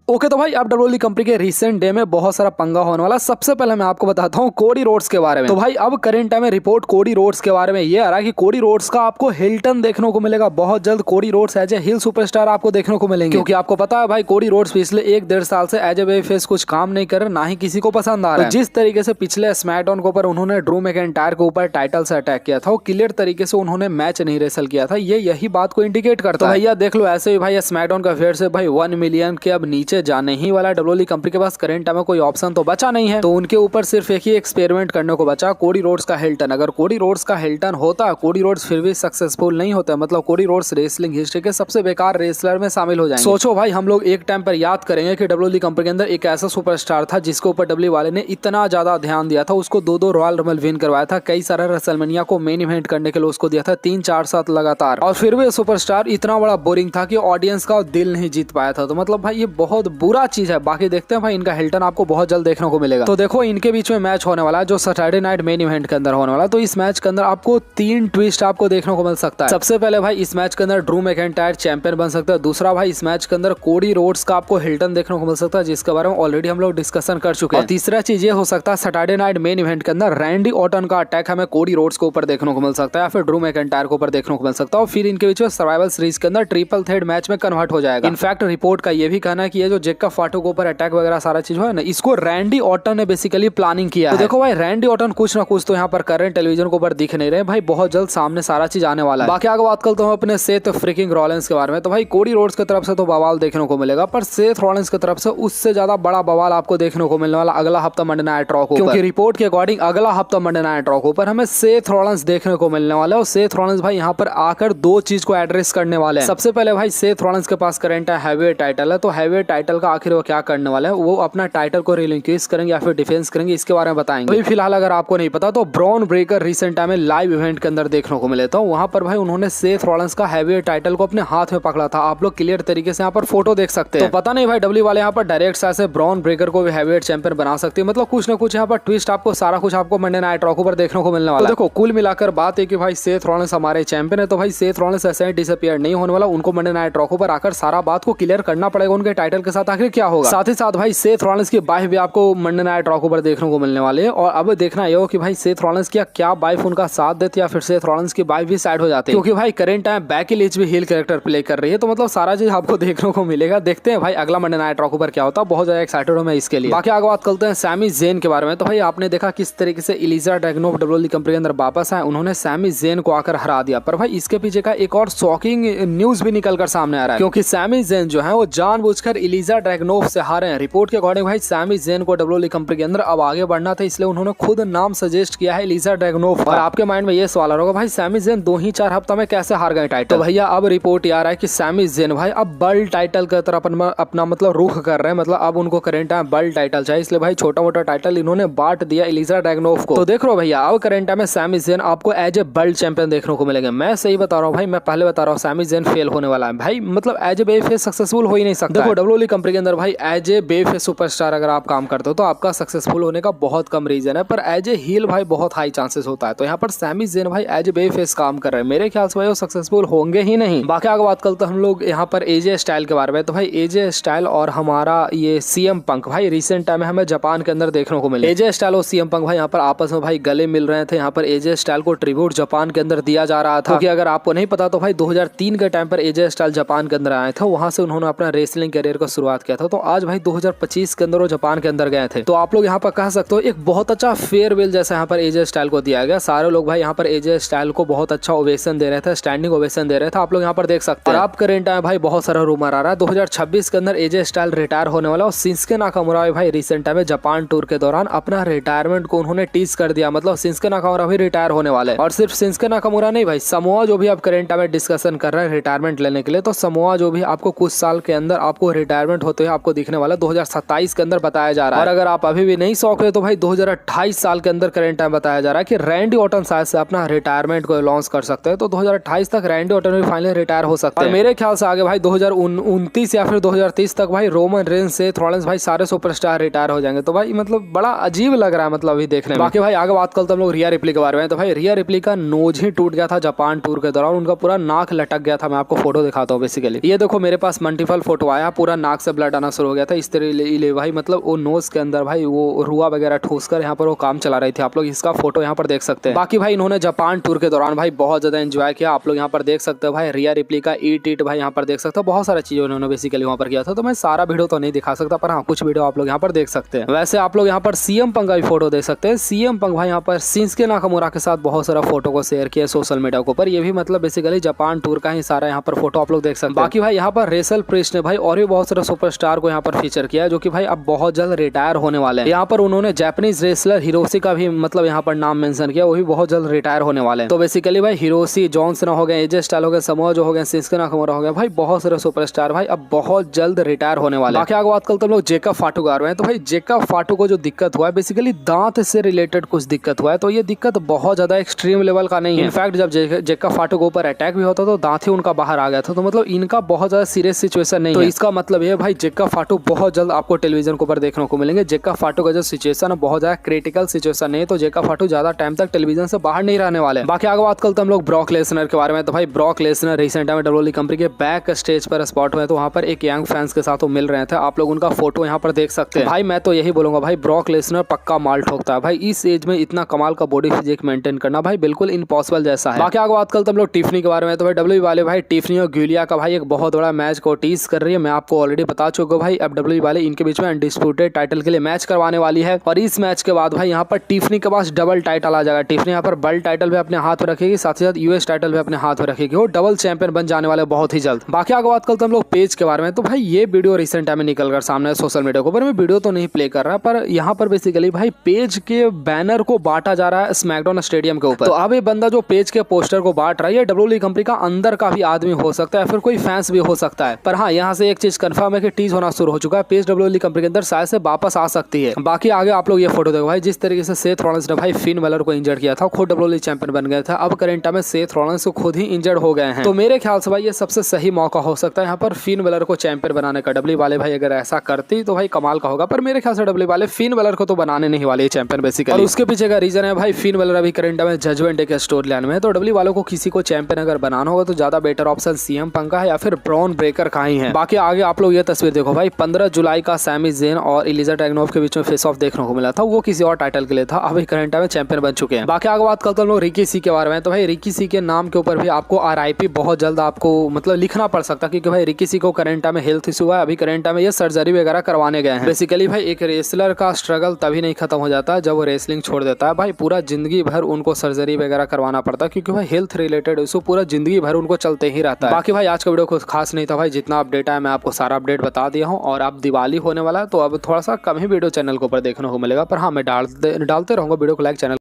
Okay तो भाई अब डब्ल्यूडब्ल्यूई कंपनी के रिसेंट डे में बहुत सारा पंगा होने वाला। सबसे पहले मैं आपको बताता हूँ कोडी रोड्स के बारे में। तो भाई अब करंट टाइम में रिपोर्ट कोडी रोड्स के बारे में ये आ रहा है कि कोडी रोड्स का आपको हिल्टन देखने को मिलेगा बहुत जल्द। Cody Rhodes as a heel superstar आपको देखने को मिलेंगे, क्योंकि आपको पता है भाई कोडी रोड्स पिछले 1-1.5 साल से एज ए बेबी फेस कुछ काम नहीं कर रहे, ना ही किसी को पसंद आ रहा है। जिस तरीके से पिछले स्मैकडाउन के ऊपर उन्होंने ड्रू मैकिंटायर के ऊपर टाइटल से अटैक किया था, वो क्लियर तरीके से उन्होंने मैच नहीं रेसल किया था, ये यही बात को इंडिकेट करता है। भैया देख लो ऐसे ही भाई स्मैकडाउन का फेयर से भाई 1 मिलियन के अब नीचे जाने ही वाला। डब्ल्यूडब्ल्यूई कंपनी के पास करंट टाइम में कोई ऑप्शन तो बचा नहीं है, तो उनके ऊपर सिर्फ एक ही एक्सपेरिमेंट करने को बचा, कोडी रोड्स का हिल्टन। अगर कोडी रोड्स का हिल्टन होता, कोडी रोड्स फिर भी सक्सेसफुल नहीं होता, मतलब कोडी रोड्स रेसलिंग हिस्ट्री के सबसे बेकार रेसलर में शामिल हो जाएंगे। सोचो भाई हम लोग एक टाइम पर याद करेंगे कि डब्ल्यूडब्ल्यूई कंपनी के अंदर एक ऐसा सुपरस्टार था जिसके ऊपर डब्ल्यू वाले ने इतना ज्यादा ध्यान दिया था, उसको 2 रॉयल रंबल विन करवाया था, कई सारा रेसलमेनिया को मेन इवेंट करने के लिए उसको दिया था 3-4 साल लगातार, और फिर भी सुपरस्टार इतना बड़ा बोरिंग था कि ऑडियंस का दिल नहीं जीत पाया था। तो मतलब भाई ये बहुत बुरा चीज है। बाकी देखते हैं भाई इनका हिल्टन आपको बहुत जल्द देखने को मिलेगा। तो देखो इनके बीच में मैच होने वाला है जो सैटरडे नाइट मेन इवेंट के अंदर होने वाला है। तो इस मैच के अंदर आपको 3 ट्विस्ट आपको देखने को मिल सकता है। सबसे पहले भाई इस मैच के अंदर ड्रू मैकिंटायर चैंपियन बन सकता है। दूसरा भाई इस मैच के अंदर कोडी रोड्स का आपको हिल्टन देखने को मिल सकता है, जिसके बारे में ऑलरेडी हम लोग डिस्कशन कर चुके हैं। और तीसरा चीज ये हो सकता है सैटरडे नाइट मेन इवेंट के अंदर रैंडी ऑर्टन का अटैक हमें कोडी रोड्स के ऊपर देखने को मिल सकता है, या फिर ड्रू मैकिंटायर के ऊपर देखने को मिल सकता है, और फिर इनके बीच में सर्वाइवल सीरीज के अंदर ट्रिपल थ्रेड मैच में कन्वर्ट हो जाएगा। इनफैक्ट रिपोर्ट का ये भी कहना है कि ये जो जेकब फाटो के ऊपर अटैक वगैरह सारा चीज है ना, इसको रैंडी ऑर्टन ने बेसिकली प्लानिंग किया है। तो देखो भाई रैंडी ऑर्टन कुछ ना कुछ तो यहाँ पर करंट टेलीविजन के ऊपर दिख नहीं रहे भाई, बहुत जल्द सामने सारा चीज आने वाला है। बाकी आगे बात करते हैं अपने सेथ फ्रीकिंग रॉलिंस के बारे में। तो भाई कोडी रोड्स की तरफ से तो बवाल देखने को मिलेगा, पर सेथ रॉलिंस की तरफ से उससे ज्यादा बड़ा बवाल आपको देखने को मिलने वाला अगला हफ्ता मंडे नाइट रॉ, क्योंकि रिपोर्ट के अकॉर्डिंग अगला हफ्ता मंडे नाइट रॉ पर हमें सेथ रॉलिंस देखने को मिलने वाला है। और सेथ रॉलिंस भाई यहाँ पर आकर 2 चीज को एड्रेस करने वाले हैं। सबसे पहले भाई सेथ रॉलिंस के पास करंट हैवीवेट टाइटल है, तो हैवीवेट टाइटल का आखिर वो क्या करने वाला है, वो अपना टाइटल को रिलिंक्विश करेंगे या फिर डिफेंस करेंगे, इसके बारे में बताएंगे। तो फिलहाल अगर आपको नहीं पता तो ब्रॉन ब्रेकर रिसेंट टाइम में लाइव इवेंट के अंदर देखने को मिले, तो वहां पर भाई उन्होंने सेथ रॉलिंस का हैवीवेट टाइटल को अपने हाथ में पकड़ा था। आप लोग क्लियर तरीके से यहाँ पर फोटो देख सकते हैं। तो पता नहीं भाई डब्ल्यू वाले यहाँ पर डायरेक्ट से ब्रॉन ब्रेकर को भी हैवीवेट चैंपियन बना सकते हैं। मतलब कुछ ना कुछ यहाँ पर ट्विस्ट आपको सारा कुछ आपको मंडे नाइट रॉ पर देखने को मिलने वाला है। तो देखो कुल मिलाकर बात है कि भाई सेथ रॉलिंस हमारे चैंपियन है, तो भाई सेथ रॉलिंस ऐसे ही डिसअपीयर नहीं होने वाला, उनको मंडे नाइट रॉ पर आकर सारा बात को क्लियर करना पड़ेगा उनके टाइटल के साथ आखिर क्या होगा। साथ ही साथ भाई सेथ रॉलिंस की वाइफ भी आपको मंडे नाइट रॉ पर देखने को मिलने वाले हैं। और अब देखना ये हो कि भाई सेथ रॉलिंस क्या वाइफ उनका साथ देती, या फिर सेथ रॉलिंस की वाइफ भी साइड हो जाती है, क्योंकि भाई करंट टाइम बैकी लिंच भी हील कैरेक्टर प्ले कर रही है। तो मतलब सारा चीज आपको देखने को मिलेगा। देखते हैं भाई अगला मंडे नाइट रॉ पर क्या होता है, बहुत ज्यादा एक्साइटेड हूं मैं इसके लिए। बाकी आगे बात करते हैं सैमी ज़ेन के बारे में। तो भाई आपने देखा किस तरीके से इलिजा ड्रैगनोव डब्ल्यूडब्ल्यूई कंपनी के अंदर वापस आए, उन्होंने सैमी ज़ेन को आकर हरा दिया। पर भाई इसके पीछे का एक और शॉकिंग न्यूज भी निकल कर सामने आ रहा है, क्योंकि सैमी ज़ेन जो है वो जानबूझकर इलिजा ड्रैगनोव से हारे हैं। रिपोर्ट के अकॉर्डिंग भाई सैमी ज़ेन को डब्ल्यूडब्ल्यूई कंपनी के अंदर अब आगे बढ़ना था, इसलिए उन्होंने खुद नाम सजेस्ट किया है इलिजा ड्रैगनोव। और आपके माइंड में ये सवाल होगा भाई सैमी ज़ेन 2-4 हफ्ता में कैसे हार गए टाइटल। तो भैया अब रिपोर्ट आ रहा है कि सैमी ज़ेन भाई अब वर्ल्ड टाइटल की तरफ अपना मतलब रुख कर रहे हैं, मतलब अब उनको करंट टाइम वर्ल्ड टाइटल चाहिए, इसलिए भाई छोटा मोटा टाइटल इन्होंने बांट दिया इलिजा ड्रैगनोव को। तो देख रहे हो भैया अब करंट टाइम में सैमी ज़ेन आपको एज ए वर्ल्ड चैंपियन देखने को मिलेंगे। मैं सही बता रहा हूँ भाई, मैं पहले बता रहा हूँ सैमी ज़ेन फेल होने वाला है भाई, मतलब एज ए बेफेस सक्सेसफुल हो ही नहीं सकता। देखो डब्ल्यूडब्ल्यूई कंपनी के अंदर भाई एज ए बेफेस सुपरस्टार अगर आप काम करते हो तो आपका सक्सेसफुल होने का बहुत कम रीजन है, पर एज ए हील भाई बहुत हाई चांसेस होता है। तो यहाँ पर सैमी ज़ेन भाई एज ए बेफेस काम कर रहे हैं, मेरे ख्याल से भाई वो सक्सेसफुल होंगे ही नहीं। बाकी आगे बात करते हैं हम लोग यहाँ पर एजे स्टाइल के बारे में। तो भाई एजे स्टाइल और हमारा ये सीएम पंक भाई रिसेंट टाइम में हमें जापान के अंदर देखने को मिले। एजे स्टाइल और सीएम पंक भाई यहाँ पर आपस में भाई गले मिल रहे थे। यहाँ पर एजे स्टाइल को ट्रिब्यूट जापान के अंदर दिया जा रहा था, क्योंकि अगर आपको नहीं पता तो भाई 2003 के टाइम पर एजे स्टाइल जापान के अंदर आए थे, वहां से उन्होंने अपना रेसलिंग करियर को शुरुआत किया था। तो आज भाई 2025 के अंदर वो जापान के अंदर गए थे। तो आप लोग यहाँ पर कह सकते हो एक बहुत अच्छा फेयरवेल जैसा यहाँ पर एजे स्टाइल को दिया गया। सारे लोग भाई यहाँ पर एजे स्टाइल को बहुत अच्छा ओवेशन दे रहे थे, स्टैंडिंग ओवेशन दे रहे थे, आप लोग यहाँ पर देख सकते हैं। और आप करंट टाइम भाई बहुत सारा रूमर आ रहा है 2026 के अंदर एजे स्टाइल रिटायर होने वाला। और शिंसुके नाकामुरा भाई रिसेंट टाइम में जापान टूर के दौरान अपना रिटायरमेंट को उन्होंने टीज कर दिया, मतलब शिंसुके नाकामुरा भी रिटायर होने वाले हैं। और सिर्फ शिंसुके नाकामुरा नहीं भाई, समोआ जो भी आप करंट टाइम में डिस्कशन कर रहे हैं रिटायरमेंट लेने के लिए, तो समोआ जो भी आपको कुछ साल के अंदर आपको रिटायरमेंट होते हुए आपको दिखने वाला 2027 के अंदर बताया जा रहा है। और अगर आप अभी भी नहीं शौक है तो भाई 2028 साल के अंदर करंट टाइम बताया जा रहा है कि रैंडी ऑर्टन शायद से अपना रिटायरमेंट को लॉन्च कर सकते हैं। तो 2028 तक रैंडी ऑर्टन भी फाइनली रिटायर हो सकते हैं। और मेरे ख्याल से आगे भाई 2029 या फिर 2030 तक भाई रोमन रेंस से रॉलिंस भाई सारे सुपरस्टार रिटायर हो जाएंगे। तो भाई मतलब बड़ा अजीब लग रहा है मतलब अभी देखने में। बाकी भाई आगे बात करते हम लोग रिया रिप्ली के बारे में। तो भाई रिया रिप्ली का नोज ही टूट गया था जापान टूर के दौरान, उनका पूरा नाक लटक गया था। मैं आपको फोटो दिखाता हूँ बेसिकली, ये देखो मेरे पास मल्टीपल फोटो आया, पूरा नाक नाक से ब्लड आना शुरू हो गया था। इस तरह भाई मतलब वो नोज के अंदर भाई वो रुआ वगैरह ठूस कर यहाँ पर वो काम चला रही थी। आप लोग इसका फोटो यहाँ पर देख सकते हैं। बाकी भाई इन्होंने जापान टूर के दौरान भाई बहुत ज्यादा एंजॉय किया। आप लोग यहाँ पर देख सकते हो भाई रिया रिप्ली का ईट भाई यहाँ पर देख सकते हो। बहुत सारा चीजों उन्होंने बेसिकली वहाँ पर किया था। तो मैं सारा वीडियो तो नहीं दिखा सकता, पर हाँ कुछ वीडियो आप लोग यहाँ पर देख सकते हैं। वैसे आप लोग यहाँ पर सीएम पंग का भी फोटो देख सकते हैं। सीएम पंग भाई यहाँ पर शिंजुके नाकामुरा के साथ बहुत सारा फोटो को शेयर किया सोशल मीडिया के ऊपर। ये भी मतलब बेसिकली जापान टूर का ही सारा यहाँ पर फोटो आप लोग देख सकते हैं। बाकी भाई यहाँ पर रेसल प्रिस्ट ने भाई और भी बहुत सारे सुपरस्टार को यहाँ पर फीचर किया है, जो कि भाई अब बहुत जल्द रिटायर होने वाले हैं। यहाँ पर उन्होंने जापानीज रेसलर हिरोशी का भी मतलब यहाँ पर नाम मेंशन किया, वो भी बहुत जल्द रिटायर होने वाले हैं। तो बेसिकली भाई हिरोशी, जॉन सीना हो गए, एजे स्टाइल हो गए, समोआ जो हो गए, शिंजुके नाकामुरा हो गया, भाई बहुत सारे सुपरस्टार भाई अब बहुत जल्द रिटायर होने वाले हैं। बाकी आगे बात करते हैं लोग जेकब फाटू के बारे में। तो भाई जेकब फाटू को जो दिक्कत हुआ है बेसिकली दांत से रिलेटेड कुछ दिक्कत हुआ है। तो ये दिक्कत बहुत ज्यादा एक्सट्रीम लेवल का नहीं है। इनफैक्ट जब जेकब फाटू के ऊपर अटैक भी होता तो दांत ही उनका बाहर आ गया था। तो मतलब इनका बहुत ज्यादा सीरियस सिचुएशन नहीं है। तो इसका मतलब ये भाई जेकब फाटू बहुत जल्द आपको टेलीविजन के ऊपर देखने को मिलेंगे। जेकब फाटू का जो सिचुएशन है बहुत ज्यादा क्रिटिकल सिचुएशन नहीं है। तो जेकब फाटू ज्यादा टाइम तक टेलीविजन से बाहर नहीं रहने वाले। बाकी आगे बात करते हैं हम लोग ब्रॉक लेसनर के बारे में। तो भाई ब्रॉक लेसनर रिसेंट टाइम में डब्ल्यूडब्ल्यूई कंपनी के बैक स्टेज पर स्पॉट हुए, तो वहाँ पर एक यंग फैंस के साथ वो मिल रहे थे। आप लोग उनका फोटो यहाँ पर देख सकते हैं। भाई मैं तो यही बोलूंगा भाई ब्रॉक लेसनर पक्का माल ठोकता है। भाई इस एज में इतना कमाल का बॉडी फिजिक मेंटेन करना भाई बिल्कुल इम्पॉसिबल जैसा है। बाकी आगे बात करते हैं हम लोग टिफनी के बारे में। तो भाई डब्ल्यूडब्ल्यूई वाले भाई टिफनी और गिलिया का भाई एक बहुत बड़ा मैच को टीज कर रही है। मैं आपको ऑलरेडी बता चुका हूं भाई अब डब्ल्यूडब्ल्यूई वाले इनके बीच में अनडिस्प्यूटेड टाइटल के लिए मैच करवाने वाली है। और इस मैच के बाद भाई यहाँ पर टिफनी के पास डबल टाइटल आ जाएगा। टिफनी यहाँ पर वर्ल्ड टाइटल भी अपने हाथ में रखेगी, साथ ही साथ यूएस टाइटल भी अपने हाथ में रखेगी। वो डबल चैंपियन बन जाने वाले बहुत ही जल्द। बाकी आगे बात करते हैं हम लोग पेज के बारे में। तो भाई ये वीडियो रिसेंट टाइम में निकल कर सामने सोशल मीडिया के ऊपर, मैं वीडियो तो नहीं प्ले कर रहा, पर यहाँ पर बेसिकली भाई पेज के बैनर को बांटा जा रहा है स्मैकडाउन स्टेडियम के ऊपर। तो अब ये बंदा जो पेज के पोस्टर को बांट रहा है ये डब्ल्यूडब्ल्यूई कंपनी का अंदर का भी आदमी हो सकता है, फिर कोई फैंस भी हो सकता है। पर हाँ यहाँ से एक चीज कंफर्म है कि टीज होना शुरू हो चुका है। पेज डब्ल्यूडब्ल्यूई कंपनी के अंदर शायद से वापस आ सकती है। बाकी आगे आप लोग ये फोटो देखो भाई, जिस तरीके से सेथ रॉलिंस ने भाई फिन बेलर को इंजर्ड किया था, खुद डब्ल्यूडब्ल्यूई चैंपियन बन गया था। अब करंट टाइम में सेथ रॉलिंस को खुद ही इंजर्ड हो गए हैं। तो मेरे ख्याल से भाई ये सबसे सही मौका हो सकता है यहाँ पर फिन बेलर को चैंपियन बनाने का। डब्ल्यूडब्ल्यूई वाले भाई अगर ऐसा करती तो भाई कमाल का होगा, पर मेरे ख्याल से डब्ल्यूडब्ल्यूई वाले फिन बेलर को तो बनाने नहीं वाले चैंपियन बेसिकली। और उसके पीछे का रीजन है भाई फिन बेलर अभी करंट टाइम में जजमेंट डे के स्टोरी लाइन में है। तो डब्ल्यूडब्ल्यूई वालों को किसी को चैंपियन अगर बनाना होगा तो ज्यादा बेटर ऑप्शन सीएम पंक का है या फिर ब्रॉन ब्रेकर का ही है। बाकी आगे आप लोग ये तस्वीर देखो भाई, 15 जुलाई का सैमी ज़ेन और इलिजा ड्रैगनोव के बीच में फेस ऑफ देखने को मिला था। वो किसी और टाइटल के लिए था, अभी करंट टाइम में चैंपियन बन चुके हैं। बाकी आगे बात करते हैं लोग रिकी सी के बारे में। तो भाई रिकी सी के नाम के ऊपर भी आपको आरआईपी बहुत जल्द आपको मतलब लिखना पड़ सकता है, क्योंकि भाई रिकी सी को करंट टाइम में हेल्थ इशू है। अभी करंट टाइम में ये सर्जरी वगैरह करवाने गए हैं। बेसिकली भाई एक रेसलर का स्ट्रगल तभी नहीं खत्म हो जाता जब वो रेसलिंग छोड़ देता है। भाई पूरा जिंदगी भर उनको सर्जरी वगैरह करवाना पड़ता है, क्योंकि भाई हेल्थ रिलेटेड इशू पूरा जिंदगी भर उनको चलते ही रहता है। बाकी भाई आज का वीडियो कुछ खास नहीं था भाई, जितना अपडेट है मैं आपको सारा अपडेट बता दिया हूँ। और अब दिवाली होने वाला है तो अब थोड़ा सा कम ही वीडियो चैनल के ऊपर देखने को मिलेगा, पर हाँ मैं डालते रहूंगा वीडियो को। Like channel